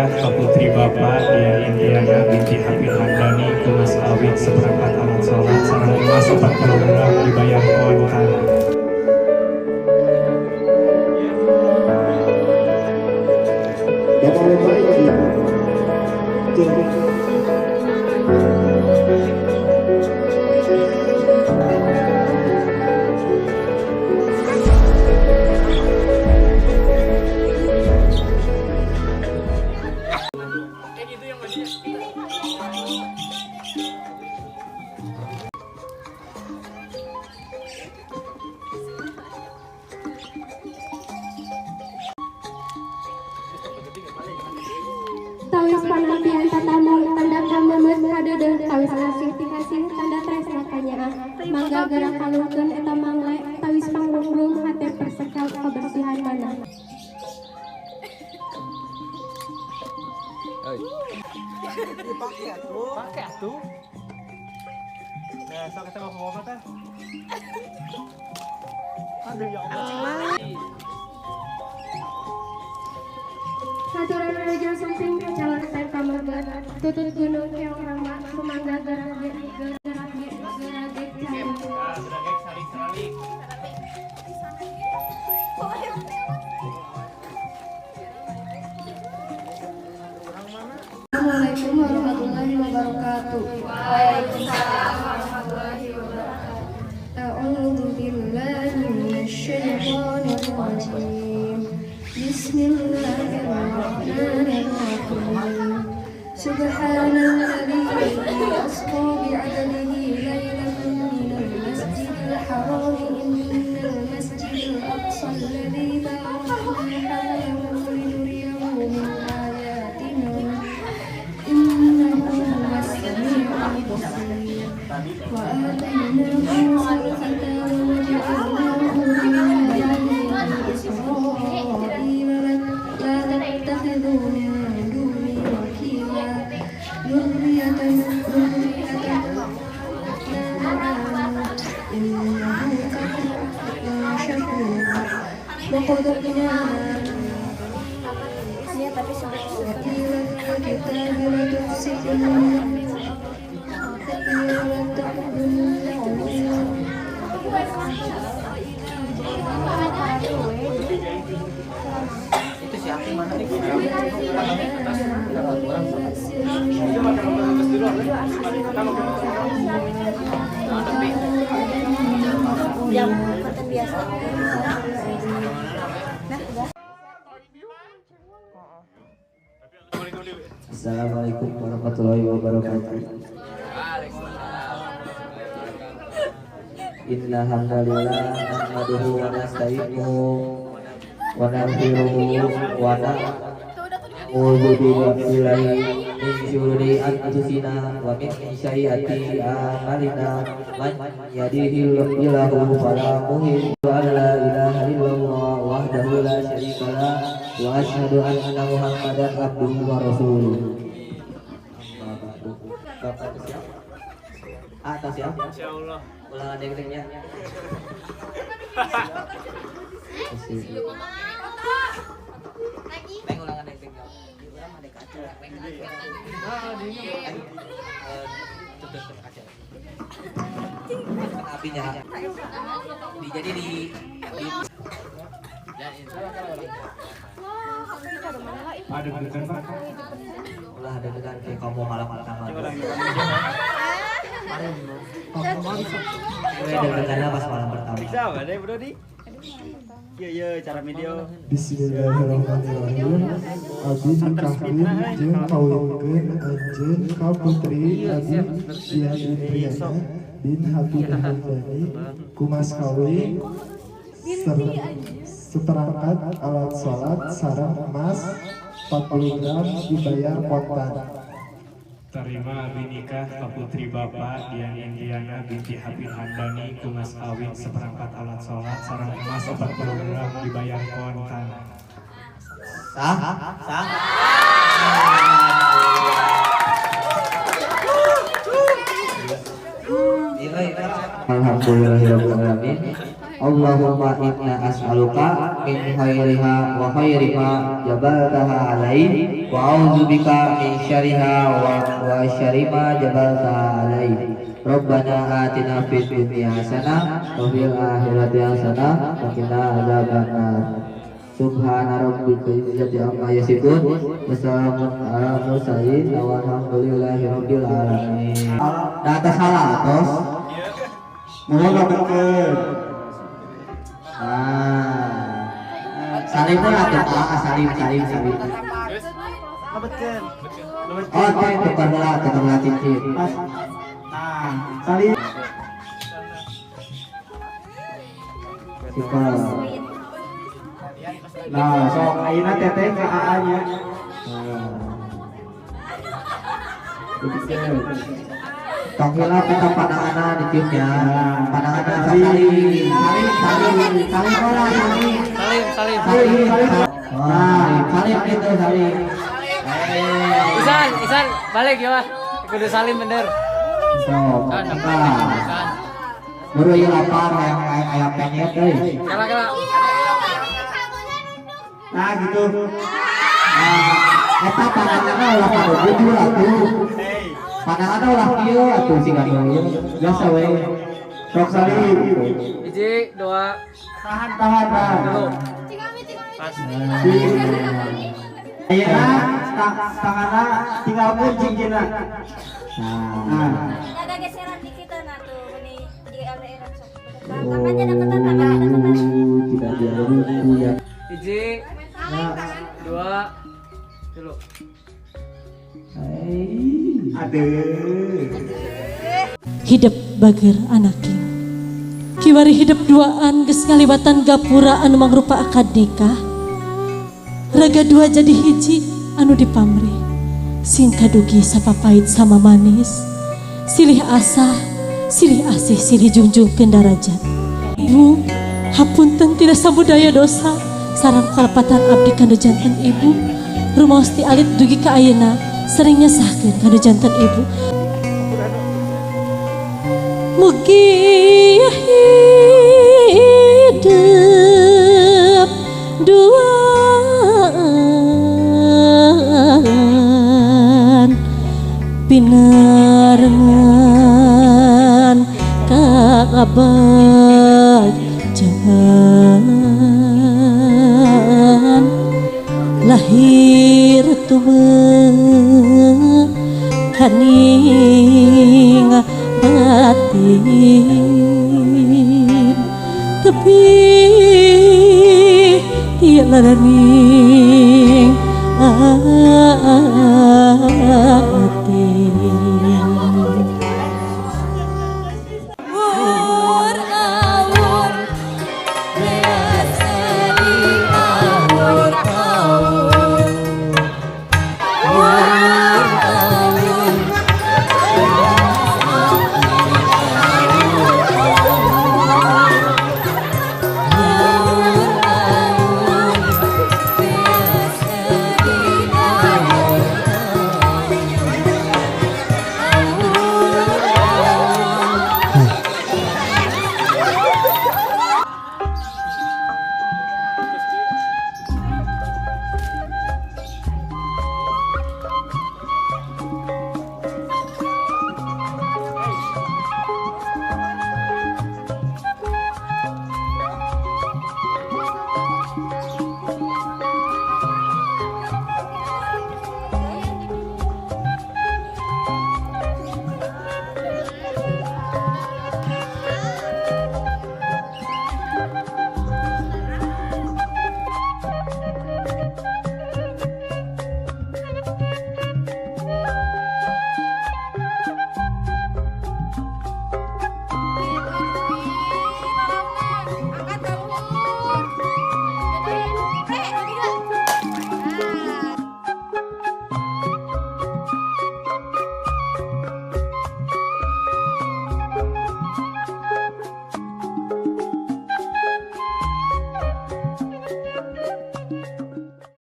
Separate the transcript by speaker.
Speaker 1: nikah ke putri Bapak Dian Indiana binti Habib Handani ku mas kawin seperempat alat sholat sareng emas 40 gram dibayar kontan.
Speaker 2: Tawis panampian tatamong tanda kamemet kadeudeung tawis ngasih tikasih tanda tresna kanyaah mangga gerak kalungkeun eta mangle tawis pangrungrung hate persekel kebersihan mana.
Speaker 3: Pakai atuh. Nah, sok kita mau bawa teh. Aduh ya Allah.
Speaker 2: Saturan raja sumping calon teh kameget tutut gunung keong rama kumangga gerak ge cair. Assalamualaikum warahmatullahi wabarakatuh. Waalaikumsalam warahmatullahi wabarakatuh. A'udzu billahi minasyaitonir rajim. Bismillahirrahmanirrahim. Subhanalladzi asra bi'adlihi lailan minal masjidil haram ilal masjidil aqsa alladzi barakna hawlahu linuriyahu min ayatina innahu huwas samii'ul basir. Wa atainahu sultan wa ja'alnahu min bani Israil la tattakhidhu min duni wakila dhurriyatan innahu kana syakura wa qadrna tapi sebetulnya kita bila tufsidun
Speaker 3: Itu siapa mana nih?
Speaker 4: Yang konten biasa.
Speaker 5: Assalamualaikum warahmatullahi wabarakatuh. Inna hamdalillah nahmaduhu wa nasta'inuhu wa nastaghfiruhu wa na'udzu billahi min syururi anfusina wa min sayyiati a'malina man yahdihillahu fala mudilla lahu wa la ilaha illallah wahdahu la syarika lah wa asyhadu anna muhammadan abduhu wa rasuluh. Bapak siap? Atas ya?
Speaker 3: Insyaallah.
Speaker 5: Ulangan deg-degnya. Peng ulangan deg-degnya. Ulang ada kaca. Peng tutup kaca. Apinya. Jadi di dan insyaallah kalau
Speaker 1: Ada bukan Pak?
Speaker 5: ulah ada dengan kayak kamu malam-malam. Gue deg-degannya pas malam pertama.
Speaker 3: Bisa enggak deh, Bro di? Iya, cara video.
Speaker 6: Bismillahirrahmanirrahim. Abdi nikahkeun jeung kawinkeun anjeun ka putri Abi Dian Indriana bin Habib Handani ku mas kawin seperangkat alat sholat sareng emas 40 gram dibayar kontan.
Speaker 1: Terima abdi nikah ke putri Bapak Dian Indiana binti Habib Handani ku mas kawin seperempat alat sholat sareng emas 40 gram dibayar kontan.
Speaker 5: Sah? Sah? Alhamdulillahirrahmanirrahim. Allahumma inna as'aluka min khairiha wa khairi ma jabaltaha alaihi wa a'udzubika min syarriha wa syarri ma jabaltaha alaihi. Rabbana atina fid dunya hasanah wa fil akhirati hasanah wa qina adzabannar. Subhana rabbika izzati amma yasifun wa salamun ala mursalin walhamdulillahi rabbil alamin. Data salah tos. Mohon betul. Salim lah tuh Pak, salim. Oh, tukar bola cincin.
Speaker 3: Nah, salim.
Speaker 5: Super.
Speaker 3: Nah, sok ayeuna teteh ke AA nya.
Speaker 5: Tongkila kita pandangan diciumnya, pandangan salim. Salim gitu salim.
Speaker 7: Isan, balik ya, kudu salim bener.
Speaker 5: So, baru ya lapar ayam penyet deh.
Speaker 7: Kala.
Speaker 3: Nah, gitu.
Speaker 5: Eta pandanganna ulah pada bujur atuh. Pandanganna ulah kieu atuh sing anu biasa we.
Speaker 3: Sok salim.
Speaker 7: Hiji, dua,
Speaker 3: Tahan.
Speaker 7: dulu.
Speaker 3: Ayeuna tanganna tinggal pun cincinna. Nah.
Speaker 4: Ada geseran dikit nah tuh ini di LDR sok. Tangannya deketan, tangannya deketan.
Speaker 5: Tidak ada buku ya.
Speaker 7: Hiji, dua, dulu.
Speaker 3: Aduh.
Speaker 8: Hidup bager anaking kiwari hidup duaan geus ngalibatan gapura anu mangrupa akad nikah raga dua jadi hiji anu dipamrih sing kadugi sapapait sama manis silih asah silih asih silih junjungkeun darajat. Ibu hapunten tidak sabudaya dosa sareng kalepatan abdi kana janten ibu rumaos ti alit dugi ka ayeuna sering nyesahkeun kana janten ibu. Mugi hidup duaan pinarengan kabagjan lahir tubuh kaning batin tapi tiada ning